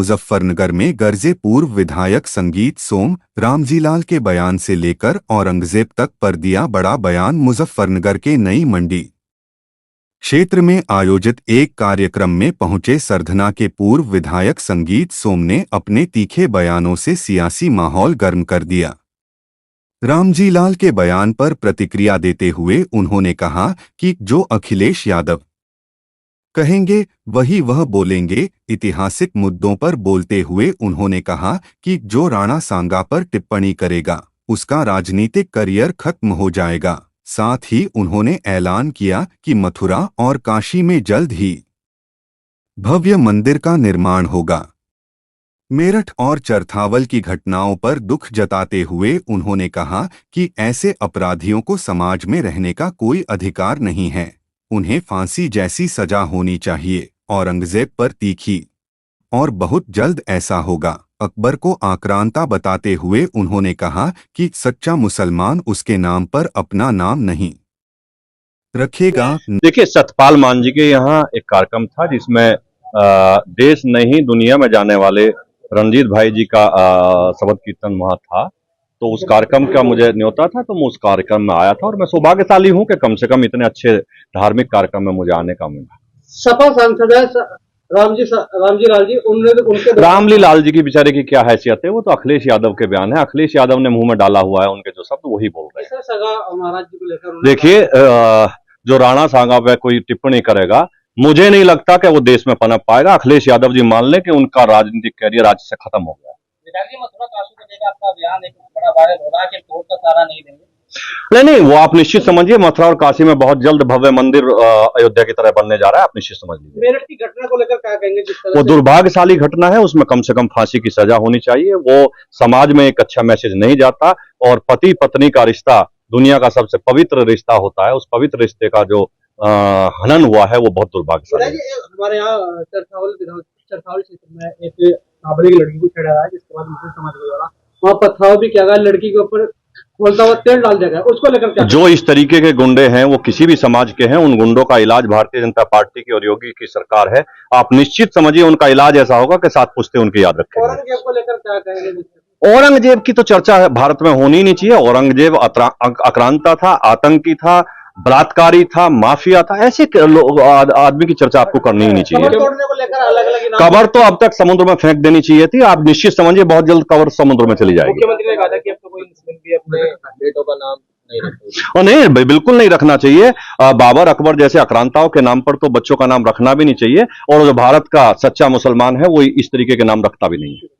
मुजफ्फरनगर में गरजे पूर्व विधायक संगीत सोम रामजीलाल के बयान से लेकर औरंगजेब तक पर दिया बड़ा बयान। मुजफ्फरनगर के नई मंडी क्षेत्र में आयोजित एक कार्यक्रम में पहुंचे सरधना के पूर्व विधायक संगीत सोम ने अपने तीखे बयानों से सियासी माहौल गर्म कर दिया। रामजीलाल के बयान पर प्रतिक्रिया देते हुए उन्होंने कहा कि जो अखिलेश यादव कहेंगे वही वह बोलेंगे। ऐतिहासिक मुद्दों पर बोलते हुए उन्होंने कहा कि जो राणा सांगा पर टिप्पणी करेगा उसका राजनीतिक करियर खत्म हो जाएगा। साथ ही उन्होंने ऐलान किया कि मथुरा और काशी में जल्द ही भव्य मंदिर का निर्माण होगा। मेरठ और चरथावल की घटनाओं पर दुख जताते हुए उन्होंने कहा कि ऐसे अपराधियों को समाज में रहने का कोई अधिकार नहीं है, उन्हें फांसी जैसी सजा होनी चाहिए। औरंगजेब पर तीखी और बहुत जल्द ऐसा होगा। अकबर को आक्रांता बताते हुए उन्होंने कहा कि सच्चा मुसलमान उसके नाम पर अपना नाम नहीं रखेगा। देखिए, सतपाल मान जी के यहाँ एक कार्यक्रम था जिसमें देश नहीं दुनिया में जाने वाले रणजीत भाई जी का शबद कीर्तन वहाँ था। तो उस कार्यक्रम का मुझे न्योता था, तो मैं उस कार्यक्रम में आया था और मैं सौभाग्यशाली हूँ कि कम से कम इतने अच्छे धार्मिक कार्यक्रम में मुझे आने का मिला। सपा सांसद है रामजी लाल जी, उनके रामली लाल जी की बेचारे की क्या हैसियत है, वो तो अखिलेश यादव के बयान है। अखिलेश यादव ने मुंह में डाला हुआ है, उनके जो शब्द वही बोल रहे हैं। सगा महाराज जी को लेकर देखिए, जो राणा सांगा पे कोई टिप्पणी करेगा, मुझे नहीं लगता कि वो देश में पनप पाएगा। अखिलेश यादव जी मान लें कि उनका राजनीतिक कैरियर आज से खत्म हो गया। मथुरा काशी को लेकर आपका बयान एक बड़ा वायरल हो रहा है कि कोर्ट का सहारा नहीं देंगे। नहीं, वो आप निश्चित समझिए, मथुरा और काशी में बहुत जल्द भव्य मंदिर अयोध्या की तरह बनने जा रहा है, आप निश्चित समझ लीजिए। मेरठ की घटना को लेकर क्या कहेंगे? जिस तरह वो दुर्भाग्यशाली घटना है, उसमें कम से कम फांसी की सजा होनी चाहिए। वो समाज में एक अच्छा मैसेज नहीं जाता, और पति पत्नी का रिश्ता दुनिया का सबसे पवित्र रिश्ता होता है। उस पवित्र रिश्ते का जो हनन हुआ है वो बहुत दुर्भाग्यशाली है। हमारे यहाँ चरथावल क्षेत्र में एक नाबालिग लड़की को छेड़ा है, जिसके बाद मुस्लिम समाज के द्वारा वहाँ पथराव भी किया गया, लड़की के ऊपर बोलता हुआ तेल डाल दिया गया। उसको लेकर क्या? जो इस तरीके के गुंडे हैं वो किसी भी समाज के हैं, उन गुंडों का इलाज भारतीय जनता पार्टी की और योगी की सरकार है। आप निश्चित समझिए उनका इलाज ऐसा होगा कि 7 पुश्ते उनकी याद रखेंगे। औरंगजेब को लेकर क्या कहेंगे? औरंगजेब की तो चर्चा भारत में होनी नहीं चाहिए। औरंगजेब आक्रांता था, आतंकी था, बलात्कारी था, माफिया था। ऐसे आदमी की चर्चा आपको करनी ही नहीं चाहिए। कबर तो अब तक समुद्र में फेंक देनी चाहिए थी। आप निश्चित समझिए बहुत जल्द कबर समुद्र में चली जाएगी। मुख्यमंत्री ने कहा था कि अब तो कोई मुस्लिम भी अपने बेटों का नाम नहीं रखेगा। और नहीं, बिल्कुल नहीं रखना चाहिए। बाबर अकबर जैसे आक्रांताओं के नाम पर तो बच्चों का नाम रखना भी नहीं चाहिए, और जो भारत का सच्चा मुसलमान है वो इस तरीके के नाम रखता भी नहीं है।